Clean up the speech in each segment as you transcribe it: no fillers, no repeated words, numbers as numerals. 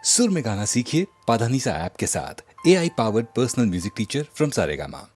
सुर में गाना सीखिए पाधानीसा ऐप के साथ। AI powered personal music teacher from Saregama.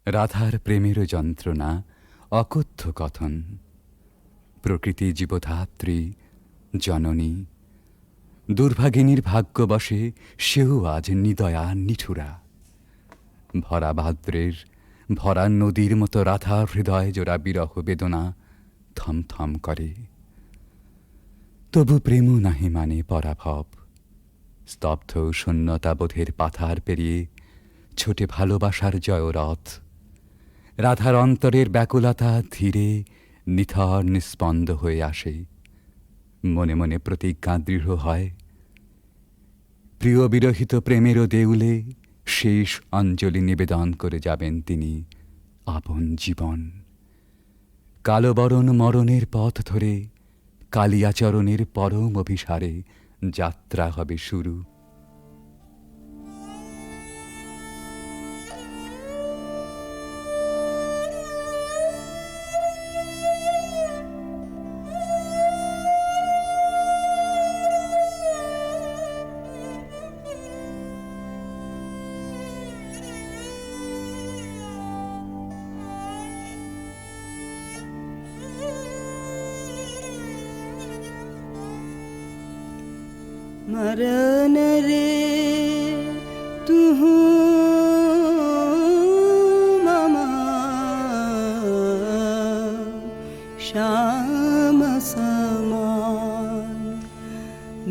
রাধার প্রেমের যন্ত্রণা অকথ্য কথন, প্রকৃতি জীবধাত্রী জননী, দুর্ভাগিনীর ভাগ্যবশে সেও আজ নিদয়া নিঠুরা। ভরা ভাদ্রের ভরা নদীর মতো রাধার হৃদয় জোড়া বিরহ বেদনা থম থম করে। তবু প্রেমও নাহি মানে পরাভব। স্তব্ধ শূন্যতাবোধের পাথার পেরিয়ে ছোটে ভালোবাসার জয়রথ। রাধার অন্তরের ব্যাকুলতা ধীরে নিথর নিস্পন্দ হয়ে আসে। মনে মনে প্রতিজ্ঞা দৃঢ় হয়, প্রিয় বিরহিত প্রেমেরও দেউলে শেষ অঞ্জলি নিবেদন করে যাবেন তিনি আপন জীবন। কালবরণ মরণের পথ ধরে কালিয়াচরণের পরম অভিসারে যাত্রা হবে শুরু। मरन रे तुहु ममा श्याम समान।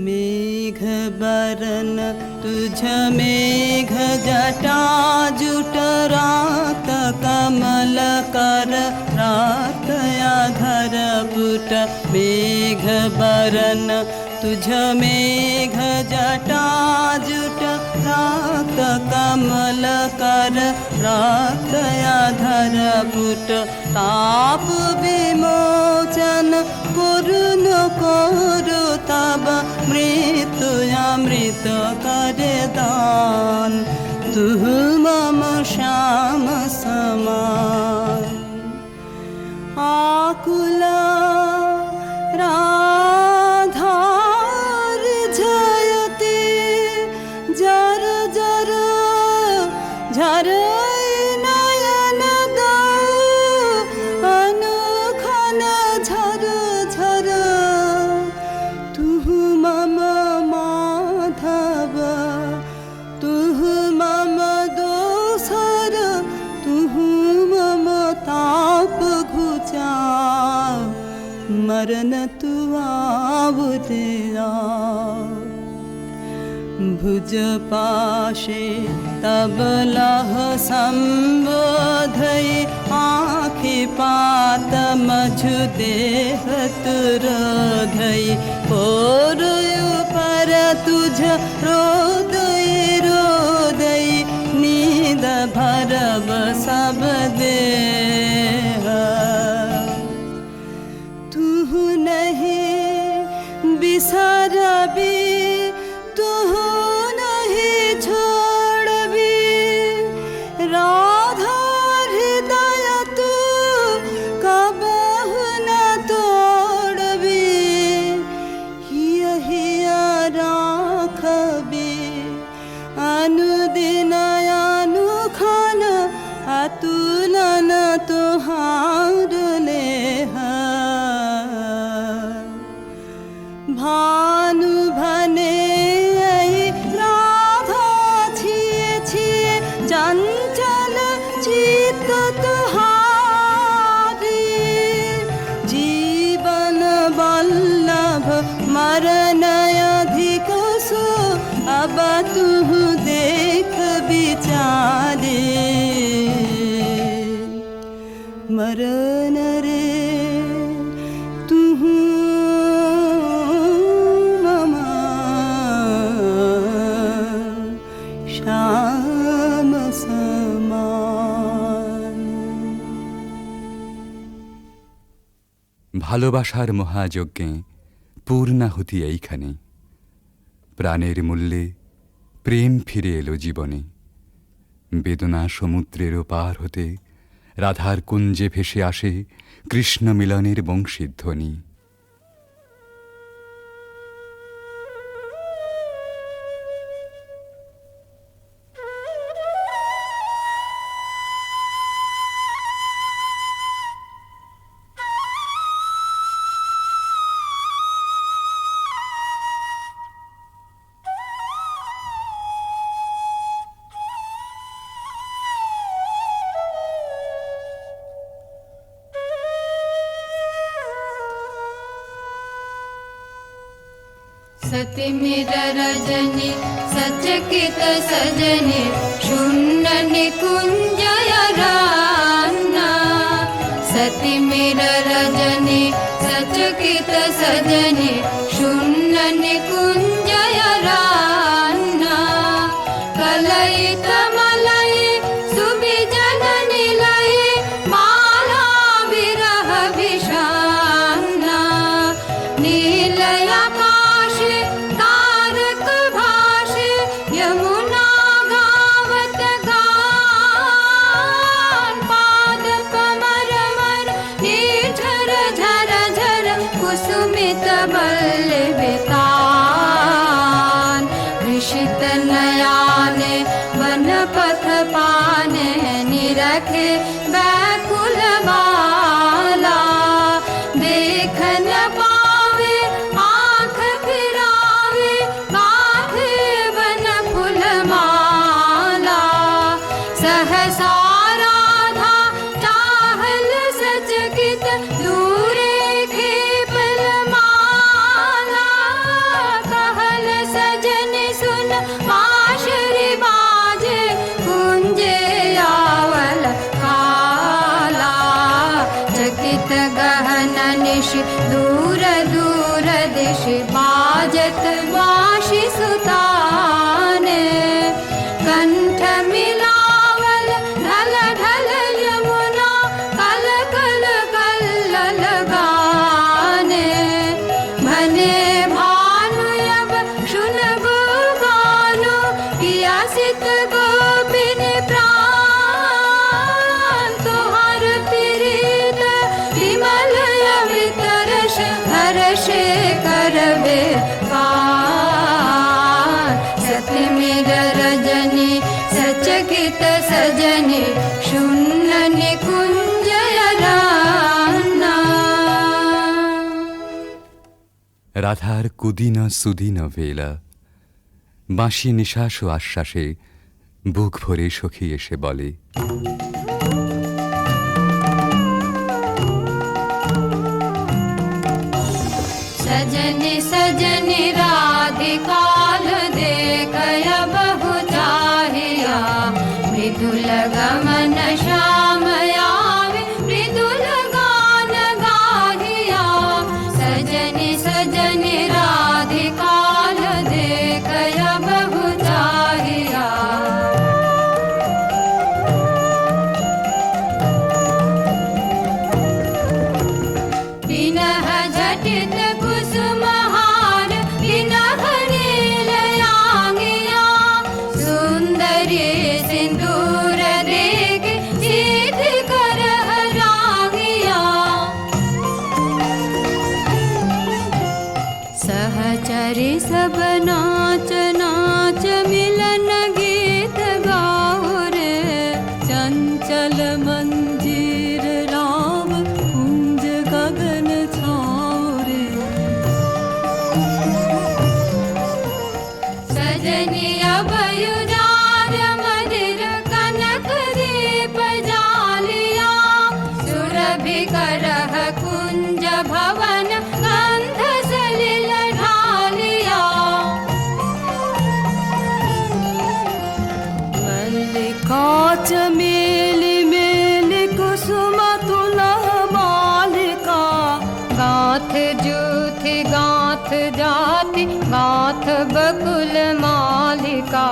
मेघ बरन तुझ मेघ जटा जुट रात कमल कर रात आधर पुट। मेघ बरन तुझ मेघ जटा जुट रात कमल कर रात आधर पुट। ताप विमोचन करुण करु तब मृत्यु अमृत करे दान। तुह मम श्याम समान। आकुला राधार जयते जर जर झर नयन अनुखन झर झर। तुह मम माधव तुह मम दोसर तुह मम ताप घुचा। मरन तु आवुतिया भुज पाशे तब लह संबोधई। आँखि पात मझु देह तुरोधई। पोरुयु पर तुझ रोदई रोदई नींद भरब सब देह। तुह नहीं बिसरबी तुह नहीं छोड़बी। राधा हृदय तू कबहु न तोड़बी। हिय हिय राखबी अनुदिन अनुखन अतुलन तुहार नेह। भानु भने राधा छिए छिए चंचल चित्त तुहारी। जीवन वल्लभ मरन अधिक सो अब तुह देख विचारे। मरन रे तुहु ममा श्याम समान। ভালোবাসার মহাযজ্ঞে পূর্ণাহুতি এইখানে। প্রাণের মূল্যে প্রেম ফিরে এলো জীবনে। বেদনা সমুদ্রের পার হতে রাধার কুঞ্জে ভেসে আসে কৃষ্ণ মিলনের বংশীধ্বনি। सतिमिर रजनी सचकित सजनी शून्य निकुंजय रान्ना सतिमिर रजनी सचकित सजनी शून्य निकुंजय रान्ना कलयित मलय सुविजन निलय माला विरह विषान्ना नीलय आकाश तारक भाष यमुना गावत गान पाद कमर मर निर्झर झर झर कुसुमित बल्लवितान हृषित नयाने वन पथ पाने निरखे व्याकुल बाला देख न पावे आँख फिरावे गाथे वन फूल माला सहसा राधा चाहल सचकित दूरे खेपल माला कहल सजन सुन बांसुरी बाजे कुंजे आवल काला चकित गहन निश दूर दूर दिश बाजत बांसुरी सुताने कंठ मिलावल ढल ढल यमुना कल कल कल्लल गाने भने भानु अब शुनगु गानो पियासित गोपिन प्राण तुहार प्रीत विमल अमृत रस हर्ष करबे पार सतिमिर रजनी सचकित सजनी शून्य निकुंजय रान्ना রাধার কুদিন সুদিন বেলা বাঁশি নিঃশ্বাস ও আশ্বাসে বুক ভরে সখী এসে বলে सजनी सजनी राधिकाल देखय बहु चाहिया मृदुल गमन श्याम आवे मृदुल गान गाहिया सजनी सजनी राधिकाल देखय बहु चाहिया विनह झटित कुसुमहार विनह नीलयांगिया सुंदरी सिंदूर देख सीध कर रागिया सहचरी सब नाच नाच मिलन गीत गाओ रे चंचल मंजीर राव कुंज गगन छाओ रे सजनी अभयुजार मदिर कनक दीप जालिया सुरभि करह कुंज भवन गंध सलिल ढालिया मल्लिका चमेली मेली कुसुम तुलह बालिका गाथ जूथि गाथ जाति गाथ बकुल मालिका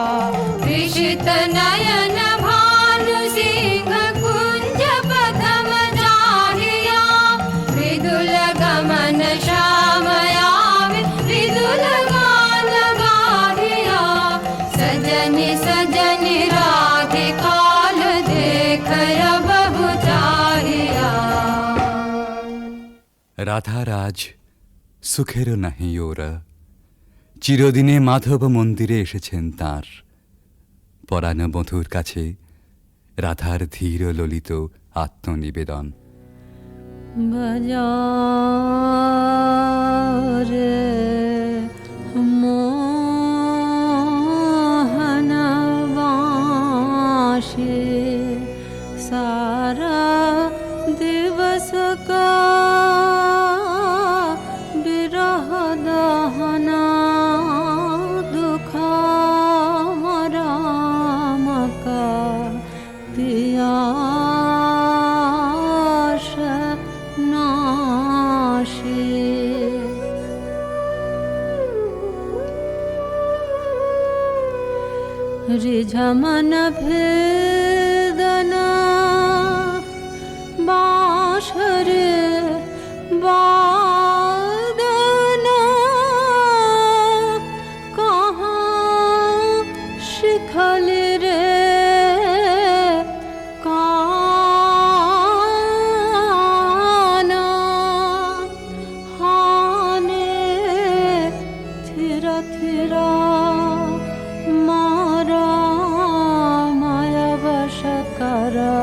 विषित नयन भानु सिंह कुंज पदम जाहिया मृदुल गमन श्याम आवे मृदुल गान गाहिया सजनी सजनी राधिकाल देखय बहु चाहिया রাধার আজ সুখেরও নাহি ওরা চিরদিনে মাধব মন্দিরে এসেছেন তাঁর পরাণ বধূর কাছে রাধার ধীর ললিত আত্মনিবেদন बजारे मोहन वाशे सारा दिवस का बिरह दहना ऋझमन भेदना बाँसुरी वादना कहाँ शिखल रे काना हाने थिरा थिरा मारा माया वश करा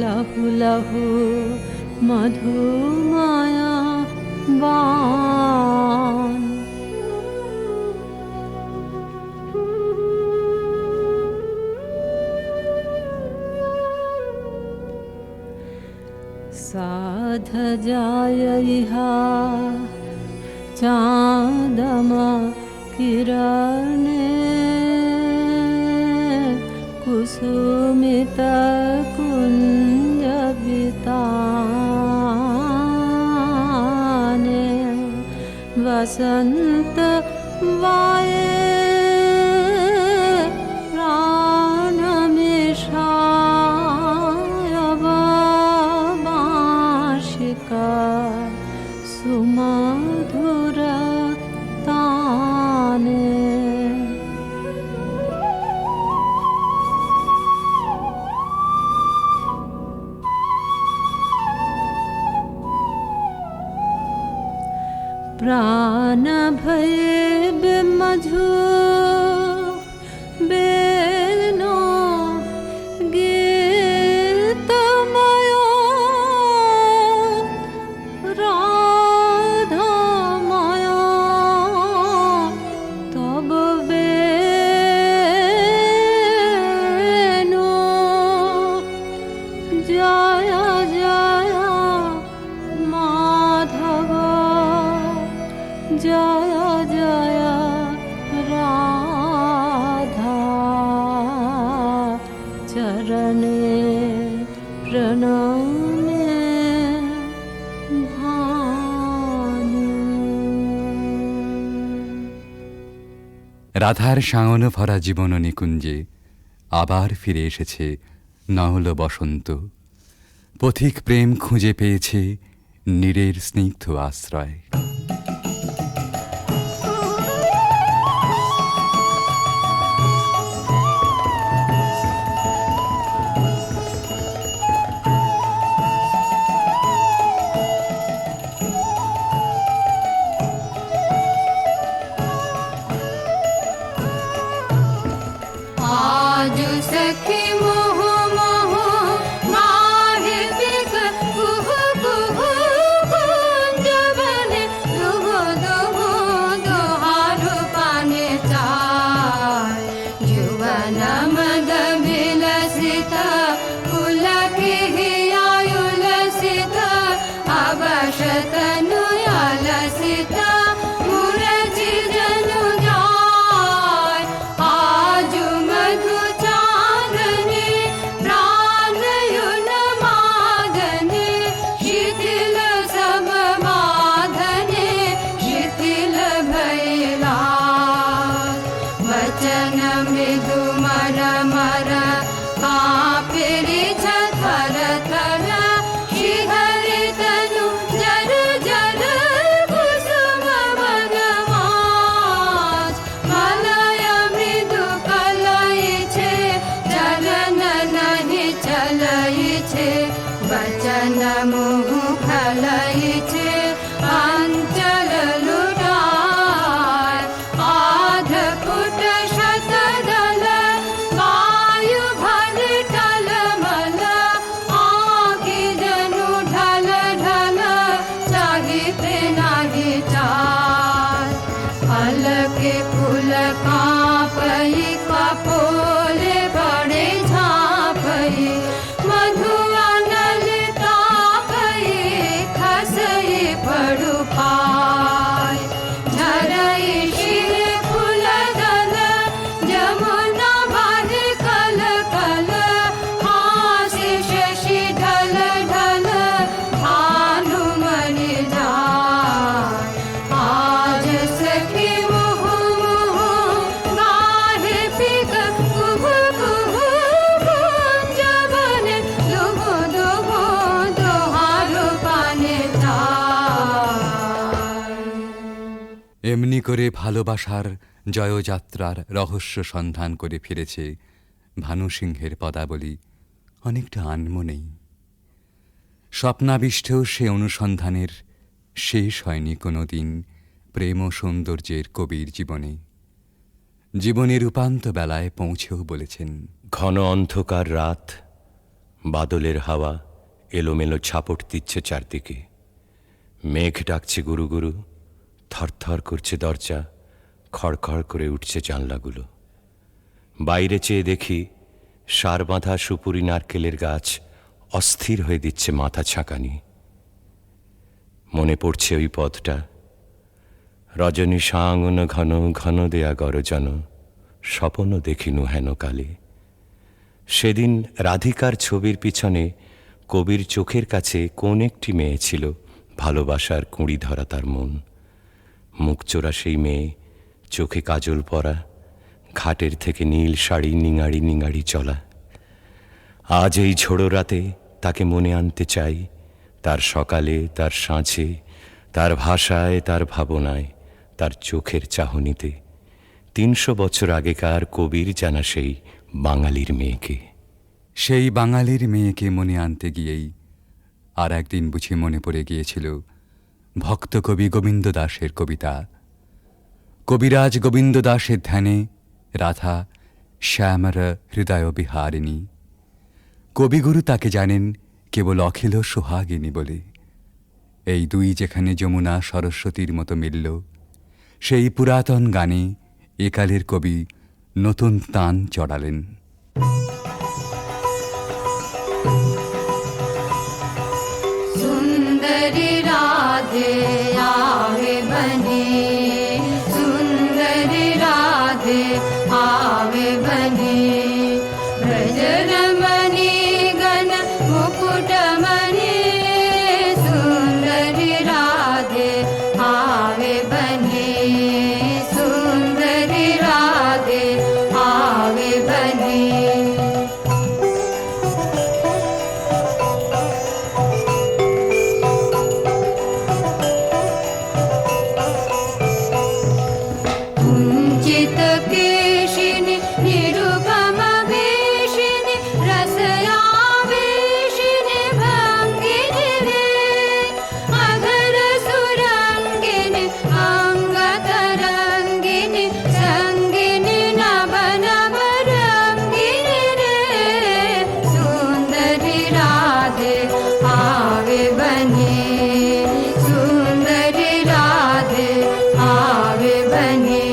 लहु लहु मधु माया बान साध जाय इहा चाँदमा किरणे कुसुमित कुंज बिताने वसंत वाये प्राण मिषायव बांशिका सुमधुर ताने प्राण भय मधु बेनो गीतमयो राधामयो तब बेनो जय जय माधव जय जय राधा चरणे प्रणामे भानु রাধার শাওন ভরা জীবন নিকুঞ্জে আবার ফিরে এসেছে নহল বসন্ত। পথিক প্রেম খুঁজে পেয়েছে নীরের স্নিগ্ধ আশ্রয়। आज सखी मोह मोह माहे पिक कुहु कुहु कुंज बने दुहु दुहु दुहारु पाने चाय जुवन मद विलसित पुलक हियायुलसित अवशतनु यालसित मुरजी जनु जाय आजु मधु चांदनी प्राणयुन मादने शिथिल सब बाधने शिथिल भैला वचन मृदु मर मर कापिरि थर थर शिहरि तनु जर जर कुसुम वनमाज कलय मृदु कलय छे चलन नहीं चलय छे वचन मुह खलय छे अंचल लुटाय आध फुट शतदल वायु भर टलमल आँखि जनु ढल ढल चाहिते नाही चाल अलके फूल कांपई कपोले बड़े झांपई मधु अनल तापई खसई এমনি করে ভালোবাসার জয়যাত্রার রহস্য সন্ধান করে ফিরেছে ভানুসিংহের পদাবলী অনেকটা আনমনেই। স্বপ্নাবিষ্টেও সে অনুসন্ধানের শেষ হয়নি কোনো দিন প্রেম ও সৌন্দর্যের কবির জীবনে। জীবনের উপান্ত বেলায় পৌঁছেও বলেছেন, ঘন অন্ধকার রাত, বাদলের হাওয়া এলোমেলো ছাপট দিচ্ছে চারদিকে, মেঘ ডাকছে গুরু গুরু, থরথর করছে দরজা, খড়খড় করে উঠছে জানলাগুলো। বাইরে চেয়ে দেখি সার বাঁধা সুপুরি নারকেলের গাছ অস্থির হয়ে দিচ্ছে মাথা ছাঁকানি। মনে পড়ছে ওই পথটা, রজনী সাঙ্গন ঘন ঘন দেয়া গরজন, স্বপন দেখিনু হেন কালে। সেদিন রাধিকার ছবির পিছনে কবির চোখের কাছে কোন একটি মেয়ে ছিল, ভালোবাসার কুঁড়ি ধরা তার মন। মুখচোরা সেই মেয়ে, চোখে কাজল পরা, ঘাটের থেকে নীল শাড়ি নিঙাড়ি নিঙাড়ি চলা। আজ এই ঝোড়ো রাতে তাকে মনে আনতে চাই, তার সকালে, তার সাঁঝে, তার ভাষায়, তার ভাবনায়, তার চোখের চাহনিতে। ৩০০ বছর আগেকার কবির জানা সেই বাঙালির মেয়েকে। সেই বাঙালির মেয়েকে মনে আনতে গিয়েই আর একদিন বুঝি মনে পড়ে গিয়েছিল ভক্ত কবি গোবিন্দ দাসের কবিতা। কবিরাজ গোবিন্দ দাসের ধ্যানে রাধা শ্যামর হৃদয় বিহারিণী। কবিগুরু তাকে জানেন কেবল অখিল সোহাগিনী বলে। এই দুই যেখানে যমুনা সরস্বতীর মতো মিলল, সেই পুরাতন গানে একালের কবি নতুন তান চড়ালেন। सुंदरी राधे आवे बने, सुंदरी राधे आवे बने। ब्रजरमणि गण मुकुटमणि, सुंदरी राधे आवे बने, सुंदरी राधे आवे बने। कुञ्चित केशिनि निरुपम वेशिनि, रसयावेशिनि भङ्गिनि रे। अधर सुरङ्गिनि अङ्गतरङ्गिनि, सङ्गिनि नभ नभ रङ्गिनि रे। सुन्दरि राधे आवे बने, सुन्दरि राधे आवे बने।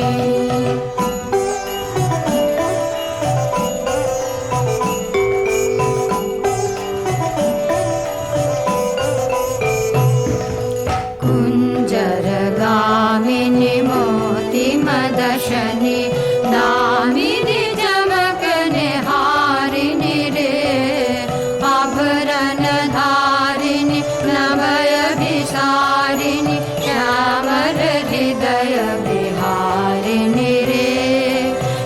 कुञ्जरगामिनि मोति मदशनि, दामिनि चमकनि हारिणि रे। आभरण धारिणि नभय विसारिणि, श्यामर हृदय विहारिणि रे।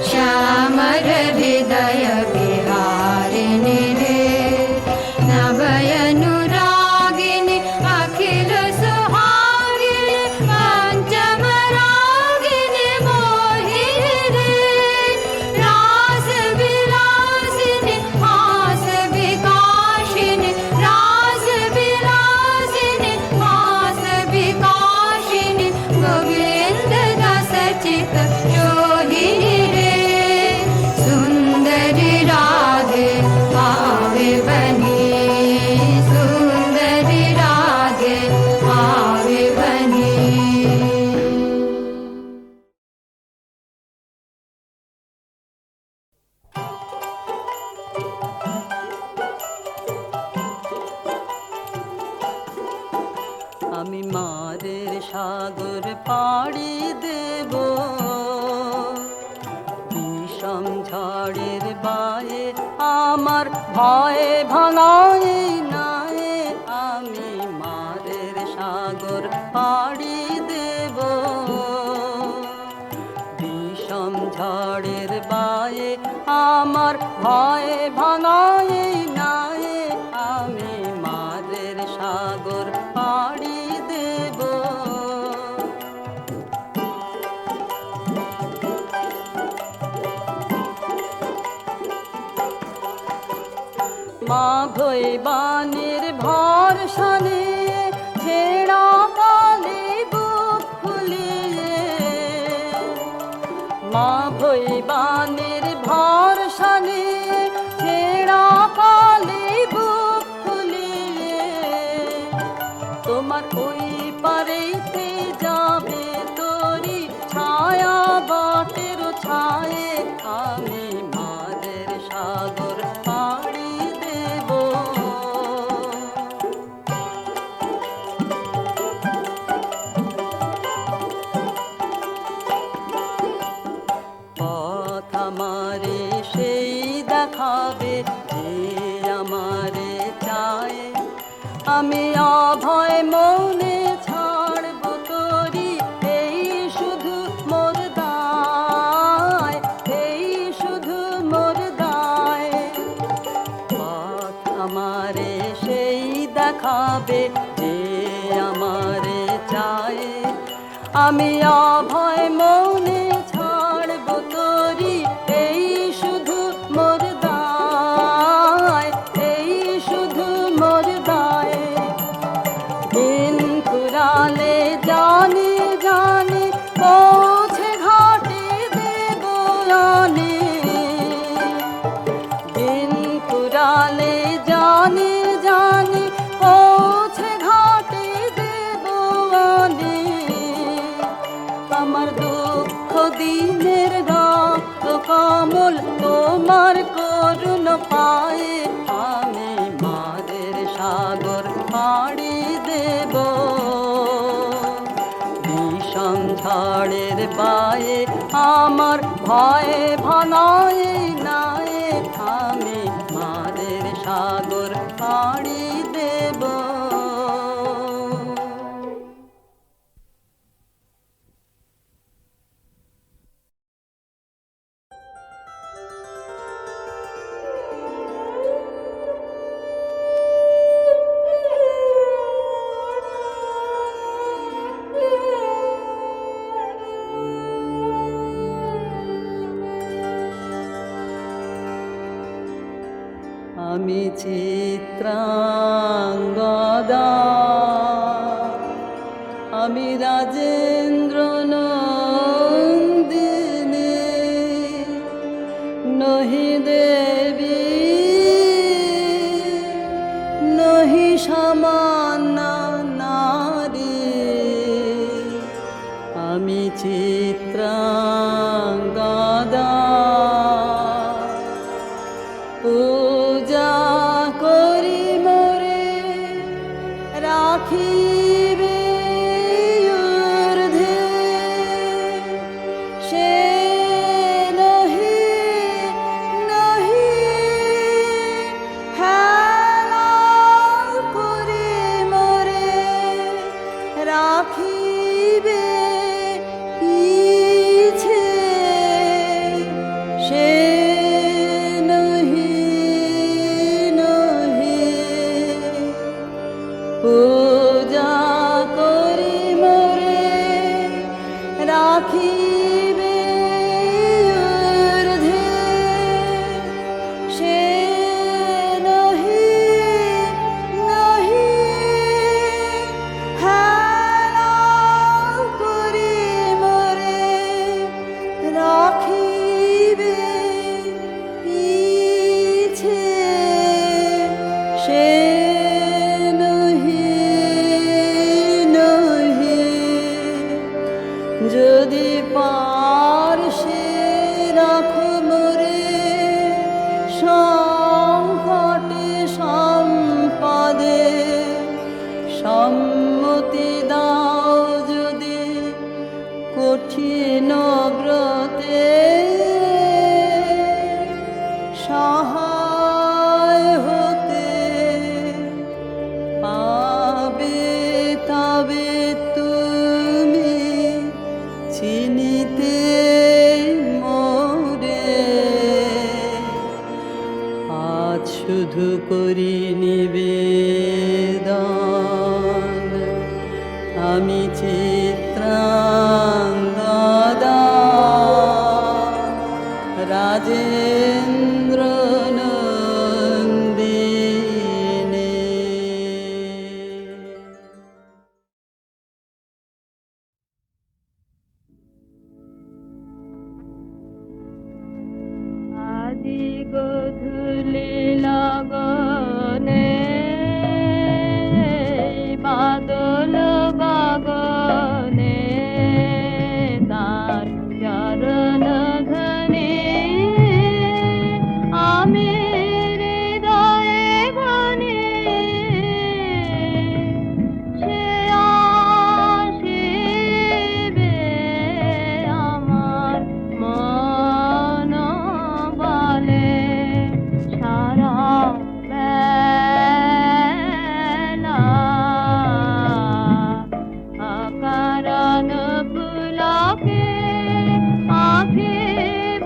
श्यामर हृदय विहारिणि रे। नभयनुरागिनि अखिल सुहागिनि, पञ्चमरागिनि मोहिनि रे। रास विलासिनि हास विकासिनि, रास विलासिनि हास विकासिनि, गोविन्द दास चित जोहिनि रे। सुन्दरि राधे आवे बने, सुन्दरि राधे आवे बने। আমি মারের সাগর পাড়ি দেব, বিষম ঝড়ের বায়ে আমার ভয়ে ভাঙায় নাই। আমি মারের সাগর পাড়ি দেব, বিষম ঝড়ের বায়ে আমার ভয়ে ভাঙায় নাই। আমি মারের সাগর পাড়ি দেব। মা ভৈবানের ভরসা নিয়ে ছেঁড়া কালে বুক ফুলিয়ে, মা ভৈবানের ভরসা নিয়ে ছেঁড়া কালে বুক ফুলিয়ে, তোমার ওই পারেতে যাবে তোরি ছায়া বাটের ছায়ে, আমি মাঝের সাগর পাড়ি দেব। পথ আমারে সেই দেখাবে যে আমারে চায়, আমি অভয় মনে ছাড়ব তোরি এই শুধু মোর দায়, এই শুধু মোর দায়। পথ আমারে সেই দেখাবে যে আমারে চায়, আমি অভয় মনে ছাড়ব তোরি এই শুধু মোর দায়, এই শুধু মোর দায়। দিন ফুরালে জানি জানি পৌঁছে ঘাটে দেব আনি, দিন ফুরালে জানি জানি পৌঁছে ঘাটে দেব আনি। আমার দুঃখ দিনের রক্ত কমল তোমার করুণ পায়ে, আমি মাঝের সাগর পাড়ি দেব। বিষম ঝড়ের পায়ে আমার ভয়ে ভানায় নায়ে, আমি মাঝের সাগর পাড়ি দেব। আমি চিত্রাঙ্গদা, আমি রাজেন্দ্র নন্দিনী, নহি দেবী নহি সামান্য নারী, আমি চিত্রাঙ্গদা। পূজা করি মোরে রাখিবে ঊর্ধ্বে, সে নহি নহি হেলা করি মোরে রাখিবে পিছে, সে পূজা করি মোরে রাখিবে ঊর্ধ্বে, সে নহি নহি হেলা করি মোরে রাখিবে পিছে, সে যদি পারসে রাখো মোরে সংকটে সম্পদে, সম্মতি দাও যদি কঠিন ব্রতে, সহায় হতে পাবে তবে তুমি চিনিতে মোরে। আজ শুধু করি নিবেদন, আমি চিত্রাঙ্গদা, রাজেন্দ্র নন্দিনী। গধূলি লগনে বাদল বাগনে তার চরণ ধনে আমি হৃদয়ে গনে সে আসিবে আমার মন বলে সারা বেলা অকারণ পুলকে আঁখি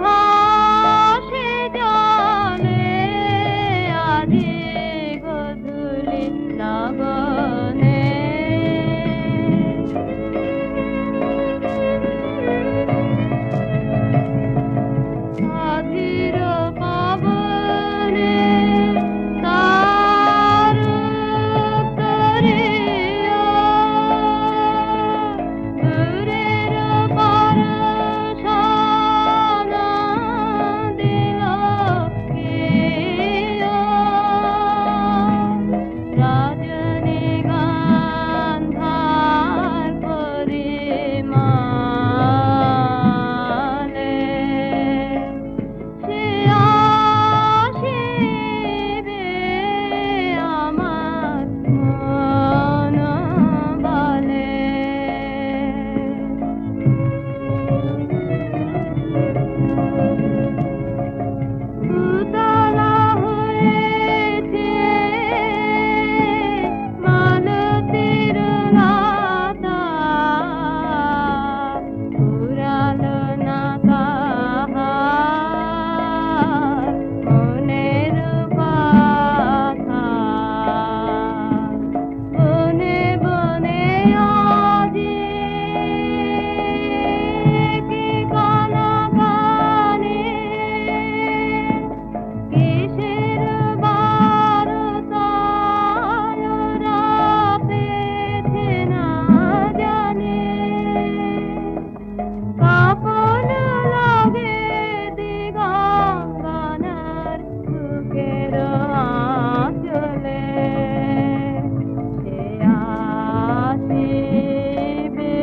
ভাসে জলে আজি গধূলি লগনে অধীর পাবনে তার উত্তরীয় দূরের পরশানা দিল কিয় রজনীগন্ধার পরিমলে সে আসিবে আমার মন বলে উতলা হয়েছে মালতীর লতা ফুরালো না তাহার মনের কথা বনে বনে আজি কি কানাকানি কিসের বারতায় রাতেছে না জানি কাপন লাগে দিগঙ্গনার বুকের আঁচলে সে আসিবে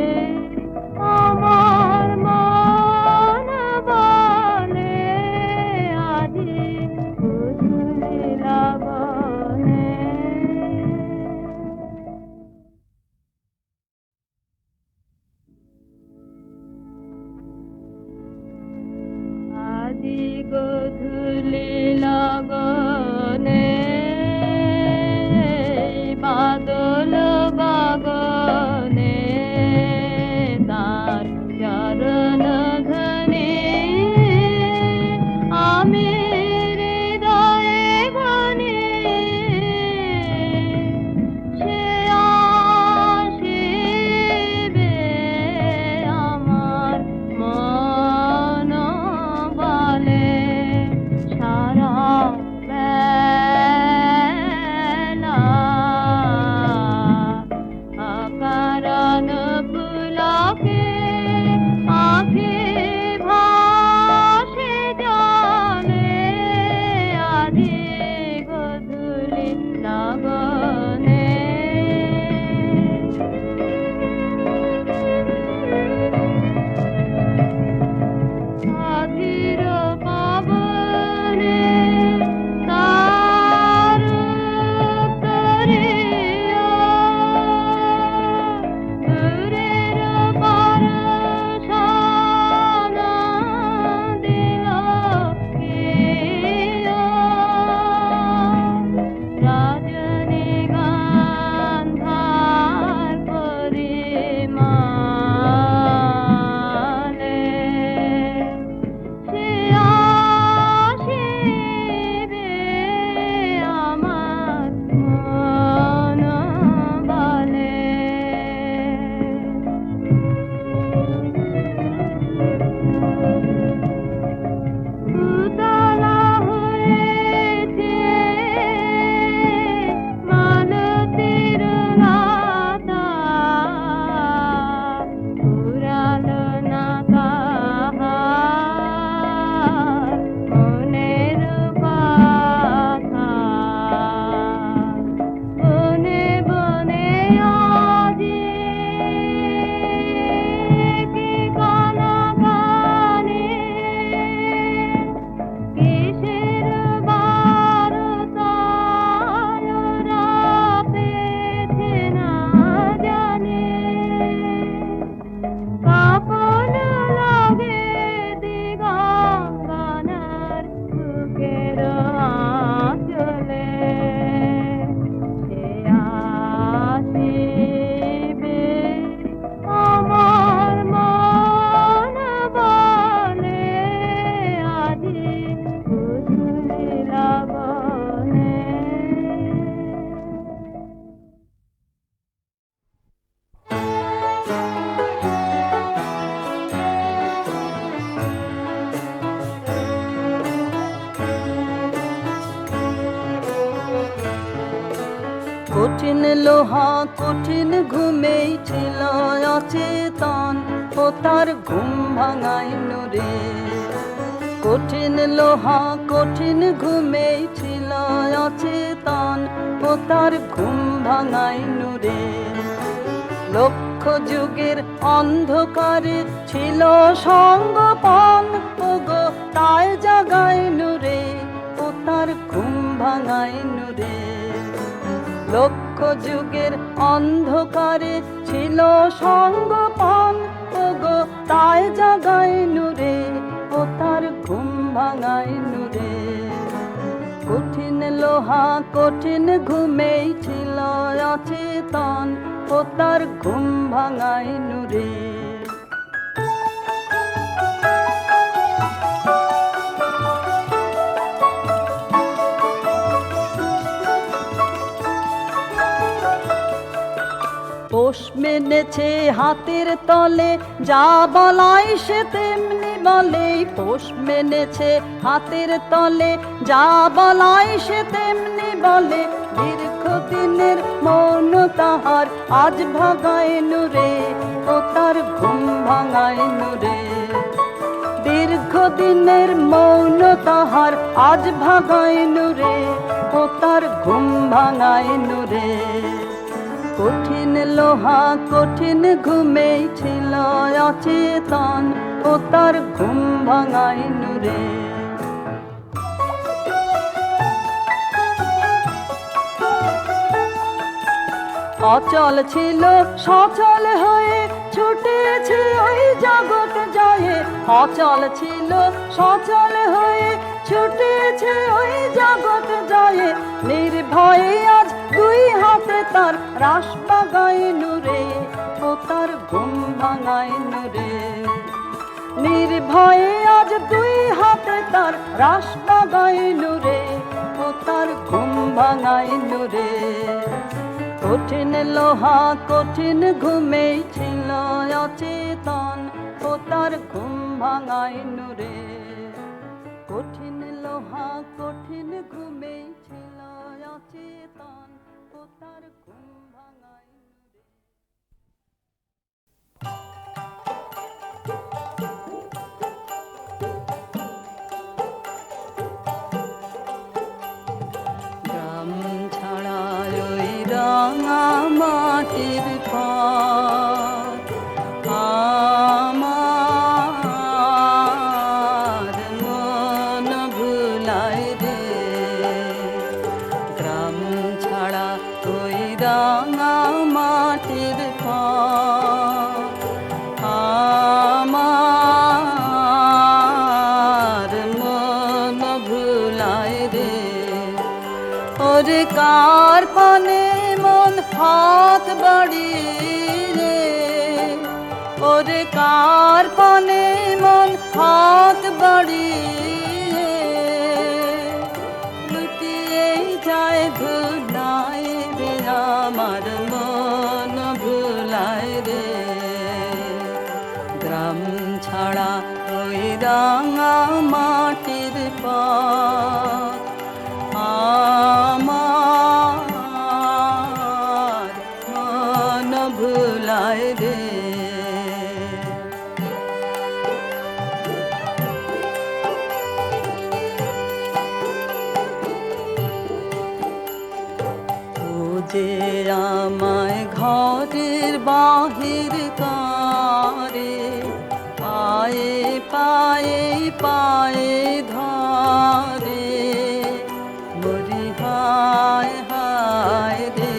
আমার মন বলে আজি গধূলি লগনে আজি গধূলি লগনে বাদল বাগনে তার চরণ ধনে আমি হৃদয়ে গনে সে আসিবে আমার মন বলে সারা বেলা অকারণ পুলকে আঁখি ভাসে জলে আজি গধূলি লগনে অধীর পাবনে তার উত্তরীয় দূরের পরশানা দিল কিয় রজনীগন্ধার পরিমলে সে আসিবে আমার মন বলে কঠিন লোহা কঠিন ঘুমেই ছিল অচেতন, ও তার ঘুম ভাঙাইল রে। কঠিন লোহা কঠিন ঘুমেই ছিল অচেতন, ও তার ঘুম ভাঙাইল রে। লক্ষ যুগের অন্ধকারে ছিল সঙ্গপন, ওগো তাই জাগাইল রে, ও তার ঘুম ভাঙাইল রে। লক্ষ যুগের অন্ধকারে ছিল সঙ্গপন, ওগো তাই জাগাইল রে, ও তার ঘুম ভাঙাইল রে। কঠিন লোহা কঠিন ঘুমেই ছিল অচেতন, ও তার ঘুম ভাঙাইল রে। পোষ মেনেছে হাতের তলে, যা বলাই সে তেমনি বলে। পোষ মেনেছে হাতের তলে, যা বলাই সে তেমনি বলে। দীর্ঘদিনের মৌন তাহার আজ ভাঙাইল রে, ও তার ঘুম ভাঙাইল রে। দীর্ঘদিনের মৌন তাহার আজ ভাঙাইল রে, ও তার ঘুম ভাঙাইল রে। কঠিন লোহা কঠিন ঘুমেই ছিল অচেতন, ও তার ঘুম ভাঙাইল রে। অচল ছিল সচল হয়ে ছুটেছে ওই জগৎ জয়ে। অচল ছিল সচল হয়ে ছুটেছে ওই জগৎ জয়ে। নির্ভয়ে আজ দুই হাতে তার রাস বাগাইল রে, ও তার ঘুম ভাঙাইল রে। নির্ভয়ে আজ দুই হাতে তার রাস বাগাইল রে, ও তার ঘুম ভাঙাইল রে। কঠিন লোহা কঠিন ঘুমেই ছিল অচেতন, ও তার ঘুম ভাঙাইল রে। কঠিন লোহা কঠিন ঘুমেই ছিল অচেতন, ও তার ঘুম ভাঙাইল রে। গ্রাম ছাড়া ওই রাঙা মাটির পথ আমার মন ভুলায় রে। গ্রাম ছাড়া ওই রাঙা মাটির পথ আমার মন ভুলায় রে। ওরে কার পানে মন হাত বাড়িয়ে, ওরে কার পানে মন হাত বাড়িয়ে। লুটিয়ে যায় ভুলায় রে, আমার মন ভুলায় রে। গ্রাম ছাড়া ওই রাঙা মাটির পথ আমার মন ভুলায় রে। ও যে আমায় ঘরের বাহির করে, পায়ে পায়ে পায়ে ধরে। মরি হায় হায় রে,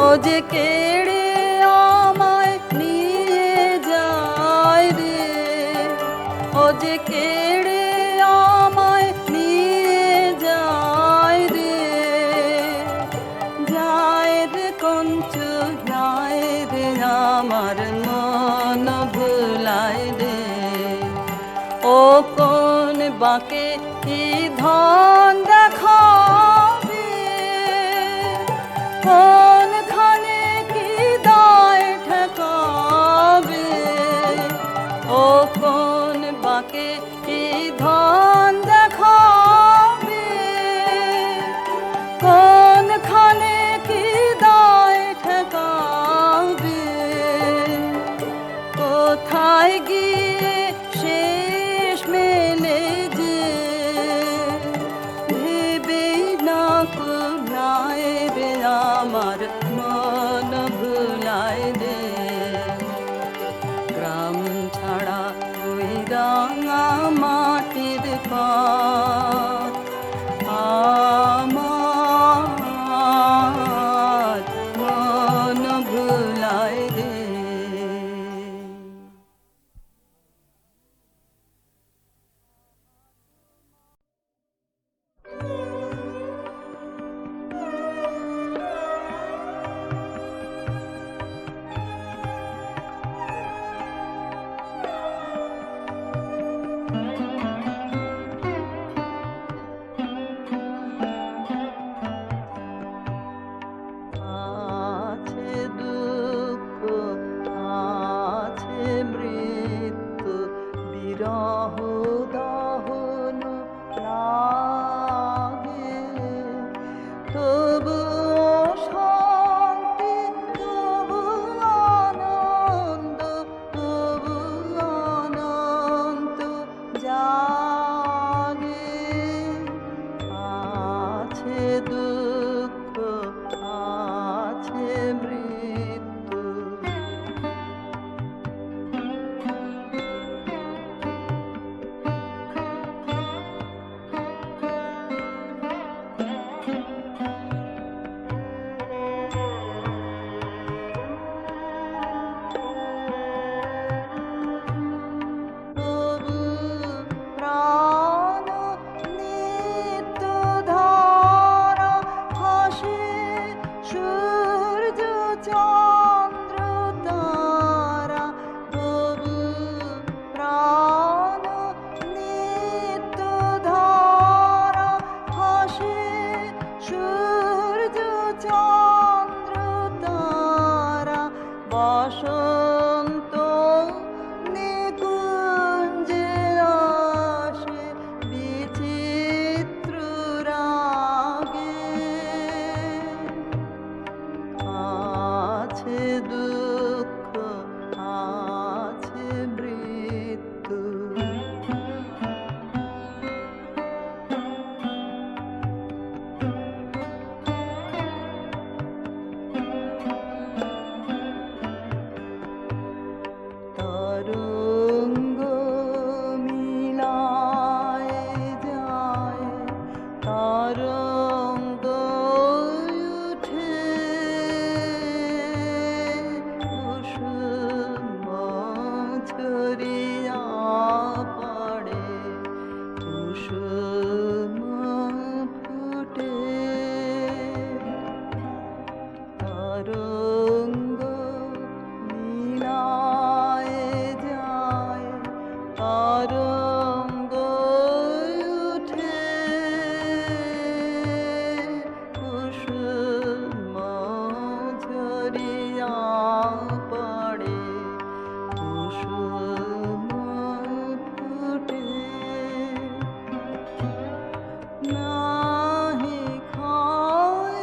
ও যে কেড়ে আমায় নিয়ে যায় রে। ও যে কেড়ে আমায় নিয়ে যায় রে। যায় রে কঞ্চু যায় রে, আমার মন ভুলায় রে। ও কোন বাঁকে কি ধন দেখাবে, কোনখানে কি দায় ঠেকাবে। ও কোন বাঁকে কি ধন দেখাবে, কোনখানে কি ভুলায় রে গ্রাম ছাড়া ওই রাঙা মাটির পথ আমার মন ভুলায় রে। আছে দুঃখ আছে মৃত্যু বিরহ দহন লাগে তবু শান্তি তবু আনন্দ তবু অনন্ত জাগে আছে দুঃখ আছে মৃত্যু তবু প্রাণ নিত্য ধারা হাসে সূর্য চন্দ্র তারা তবু প্রাণ নিত্য ধারা হাসে সূর্য চন্দ্র তারা বসন্ত নিকুঞ্জে আসে বিচিত্র রাগে আছে দুঃখ আছে মৃত্যু তরঙ্গ মিলায় যায় তরঙ্গ উঠে কুসুম ছড়িয়া পড়ে কুসুম ফুটে তরঙ্গ মিলায় যায় তরঙ্গ উঠে কুসুম ঝরিয়া পড়ে কুসুম ফুটে নাহি খায়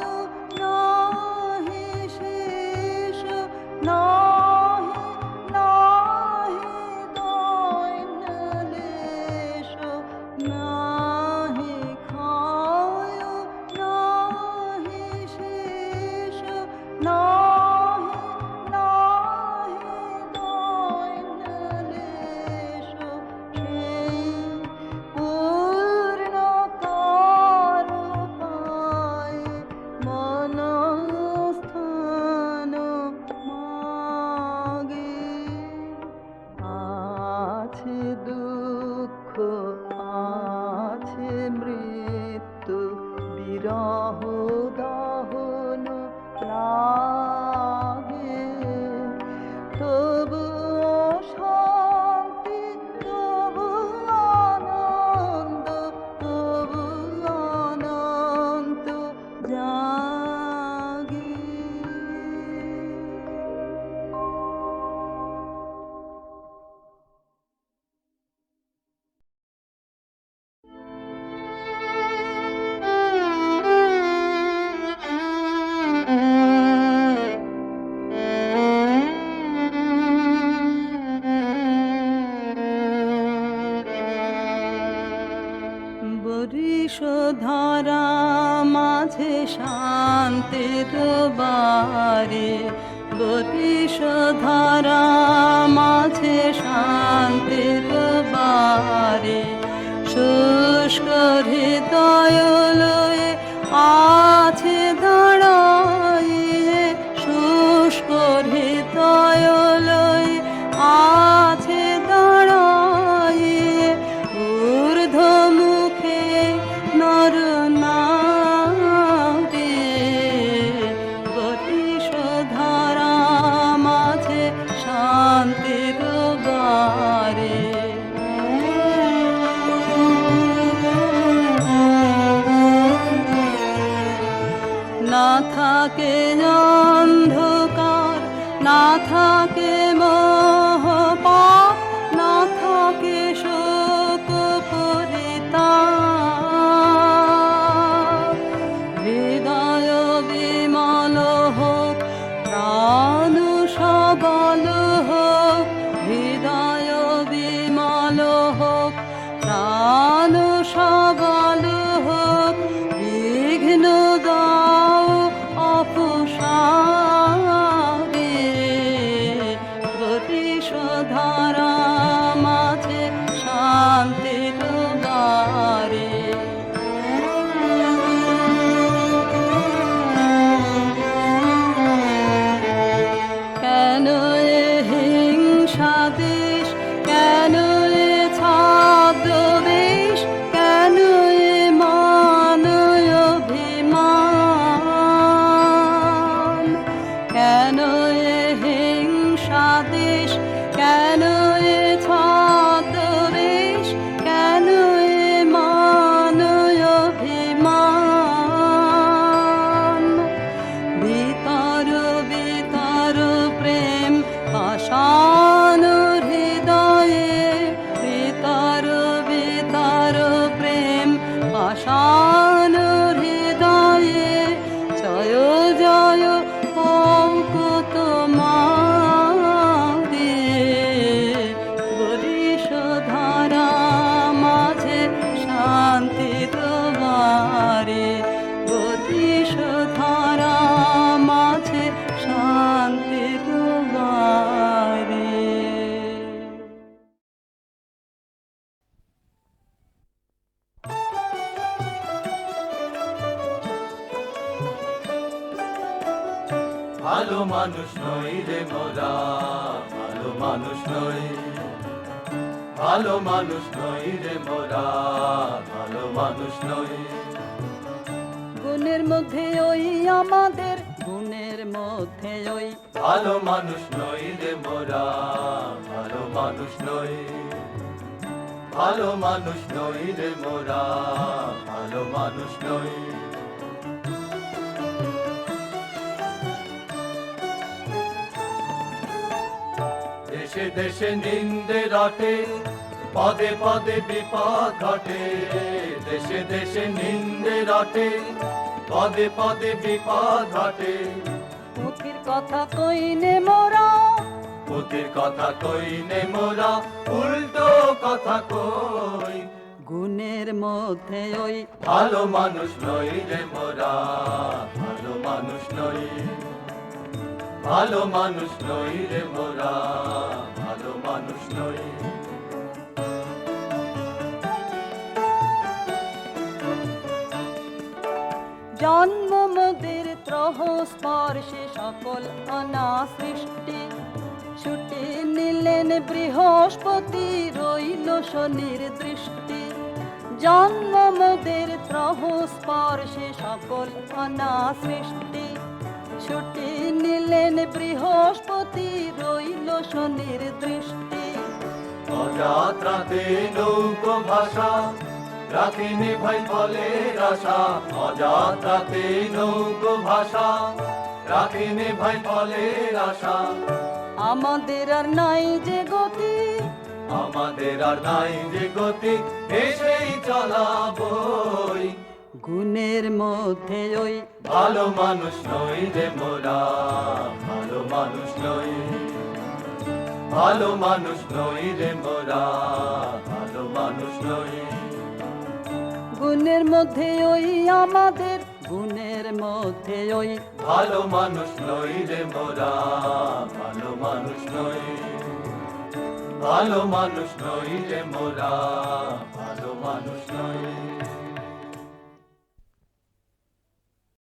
নাহি শেষ নাহি নাহি দৈন্য লেশ নাহি খায় নাহি শেষ নাহি নাহি দৈন্য লেশ সেই পূর্ণতার পায় মনস্থান মাগে আছে দুঃখ আছে মৃত্যু বিরহ দহন লাগে তবু শান্তি তবু আনন্দ তবু অনন্ত জাগে বরিশধারা মাঝে শান্তির বারে বরিশ ধারা মাঝে শান্তির বারে শুষ্ক হৃদয় লয়ে আছে দাঁড়াইয়ে শুষ্ক হৃদয় লয়ে আছে দাঁড়াইয়ে ঊর্ধ্ব মুখে নর নারী বরিশ ধারা মাঝে শান্তির বারে না থাকে অন্ধকার না থাকে মোহ পাপ না থাকে শোক পরিতাপ হৃদয় বিমল হোক প্রাণ সবল হোক হৃদয় বিমল হোক প্রাণ সবল হোক বিঘ্ন দাও অপসারে বরিশ ধারা মাঝে শান্তির দ্বারে কেন এ হিংসা দেশ কেন এ ছদ্মবেশ কেন এ মান অভিমান কেন এ হিংসা দেশ কেন এ ছদ্মবেশ কেন এ মান অভিমান ভিতর ভিতর প্রেম পাষাণ হৃদয়ে ভিতর ভিতর প্রেম পাষাণ হৃদয়ে জয় জয় অঙ্কুত মারে বরিশ ধারা মাঝে শান্তির বারে বরিশ ধারা মাঝে শান্তির বারে ভালো মানুষ নই রে মোরা ভালো মানুষ নই ভালো মানুষ নই রে মোরা ভালো মানুষ নই গুণের মধ্যে ওই আমাদের গুণের মধ্যে ওই ভালো মানুষ নই রে মোরা ভালো মানুষ নই ভালো মানুষ নই রে মোরা ভালো মানুষ নই দেশে দেশে নিন্দে রটে পদে পদে বিপদ ঘটে দেশে দেশে নিন্দে রটে পদে পদে বিপদ ঘটে মুখের কথা কইনে মোরা পুতির কথা কই নে মোরা উল্টো কথা কই গুণের মধ্যে ওই ভালো মানুষ নই রে মোরা ভালো মানুষ নই ভালো মানুষ নই রে মোরা ভালো মানুষ নই জন্ম মোদের ত্রহ স্পর্শে সকল অনা সৃষ্টি ছুটি নিলেন বৃহস্পতি রইল শনির দৃষ্টি জন্ম মোদের ত্রহ স্পর্শে সকল অনা সৃষ্টি ছুটি নিলেন বৃহস্পতি রইল শনির দৃষ্টি অযাত্রাতে নৌকো ভাষা রাখিনি ভাই ফলের আশা অযাত্রাতে নৌকো ভাষা রাখিনি ভাই ফলের আশা আমাদের আর নাই যে গতি আমাদের আর নাই যে গতি এসেই চলাবই গুণের মধ্যে ওই ভালো মানুষ নই রে মোরা ভালো মানুষ নই ভালো মানুষ নই রে মোরা ভালো মানুষ নই গুণের মধ্যে ওই আমাদের গুণের মধ্যে ওই ভালো মানুষ নই রে মোরা ভালো মানুষ নই ভালো মানুষ নই রে মোরা ভালো মানুষ নই